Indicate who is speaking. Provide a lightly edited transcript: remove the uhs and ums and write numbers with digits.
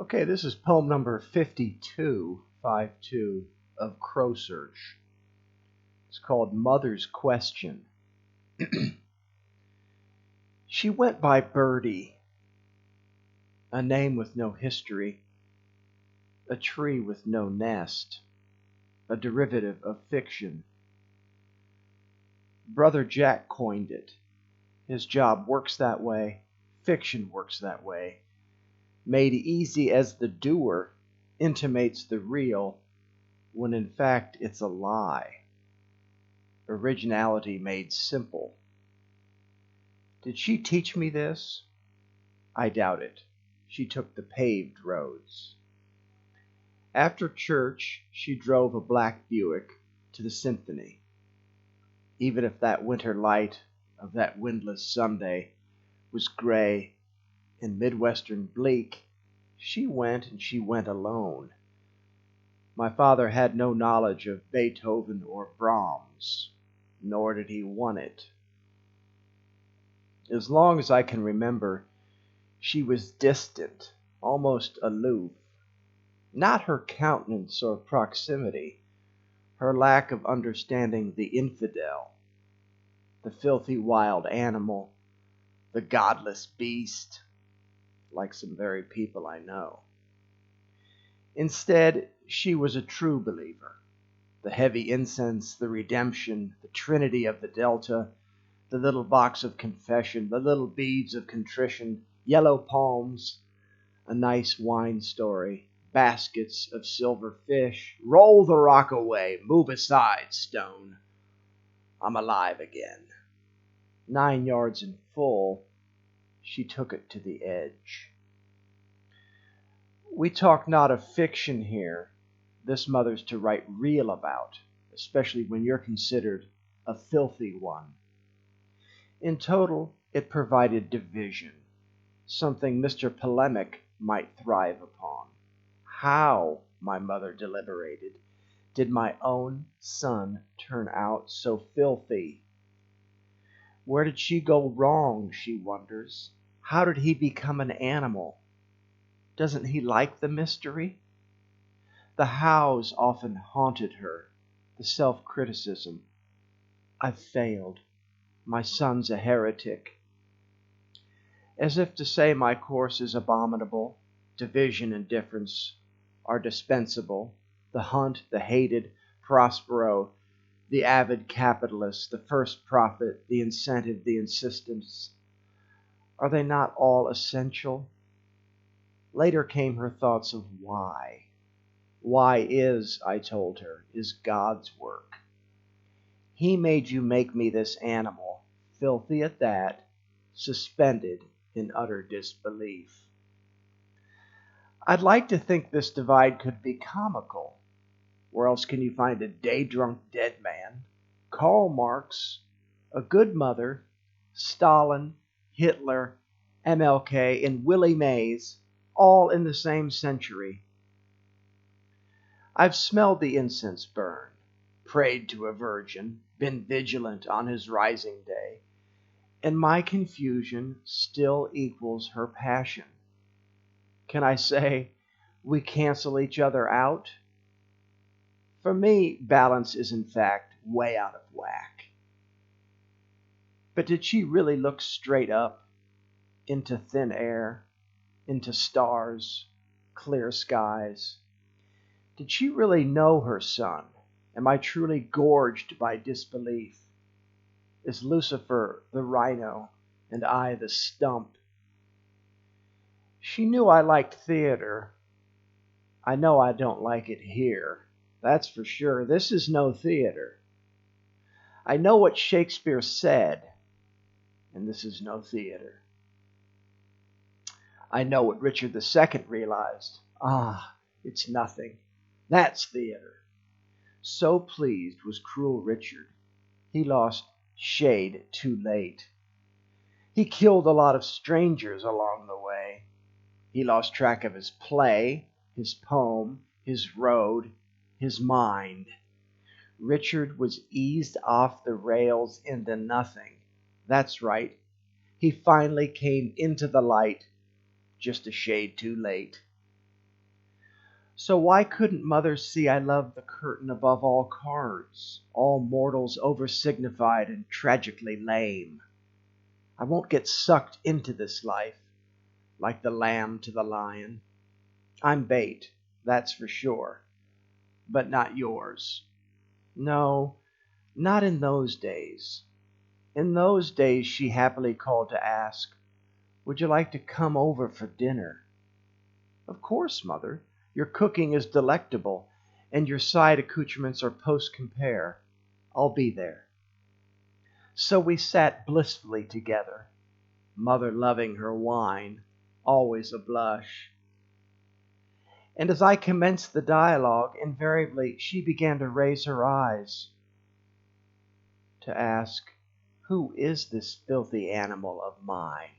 Speaker 1: Okay, this is poem number 52, of Crow Search. It's called Mother's Question. She went by Birdie, a name with no history, a tree with no nest, a derivative of fiction. Brother Jack coined it. His job works that way, fiction works that way. Made easy as the doer intimates the real, when in fact it's a lie. Originality made simple. Did she teach me this? I doubt it. She took the paved roads. After church, she drove a black Buick to the symphony. Even if that winter light of that windless Sunday was gray and Midwestern bleak, she went and she went alone. My father had no knowledge of Beethoven or Brahms, nor did he want it. As long as I can remember, she was distant, almost aloof. Not her countenance or proximity, her lack of understanding the infidel, the filthy wild animal, the godless beast, like some very people I know. Instead, she was a true believer. The heavy incense, the redemption, the trinity of the Delta, the little box of confession, the little beads of contrition, yellow palms, a nice wine story, baskets of silver fish. Roll the rock away, move aside, stone. I'm alive again. 9 yards in full, she took it to the edge. We talk not of fiction here. This mother's to write real about, especially when you're considered a filthy one. In total, it provided division, something Mr. Polemic might thrive upon. How, my mother deliberated, did my own son turn out so filthy? Where did she go wrong, she wonders? How did he become an animal? Doesn't he like the mystery? The hows often haunted her, the self-criticism. I've failed. My son's a heretic. As if to say my course is abominable, division and difference are dispensable, the hunt, the hated, Prospero, the avid capitalist, the first prophet, the incentive, the insistence, are they not all essential? Later came her thoughts of why. Why is, I told her, is God's work. He made you make me this animal, filthy at that, suspended in utter disbelief. I'd like to think this divide could be comical. Where else can you find a day-drunk dead man? Karl Marx, a good mother, Stalin, Hitler, MLK, and Willie Mays, all in the same century. I've smelled the incense burn, prayed to a virgin, been vigilant on his rising day, and my confusion still equals her passion. Can I say we cancel each other out? For me, balance is in fact way out of whack. But did she really look straight up, into thin air, into stars, clear skies? Did she really know her son? Am I truly gorged by disbelief? Is Lucifer the rhino and I the stump? She knew I liked theater. I know I don't like it here. That's for sure. This is no theater. I know what Shakespeare said, and this is no theater. I know what Richard II realized. It's nothing. That's theater. So pleased was cruel Richard. He lost shade too late. He killed a lot of strangers along the way. He lost track of his play, his poem, his road, his mind. Richard was eased off the rails into nothing. That's right. He finally came into the light, just a shade too late. So why couldn't mother see I love the curtain above all cards, all mortals over-signified and tragically lame? I won't get sucked into this life, like the lamb to the lion. I'm bait, that's for sure, but not yours. No, not in those days. In those days she happily called to ask, "Would you like to come over for dinner?" "Of course, mother. Your cooking is delectable, and your side accoutrements are post compare. I'll be there." So we sat blissfully together, mother loving her wine, always a blush. And as I commenced the dialogue, invariably she began to raise her eyes, to ask, "Who is this filthy animal of mine?"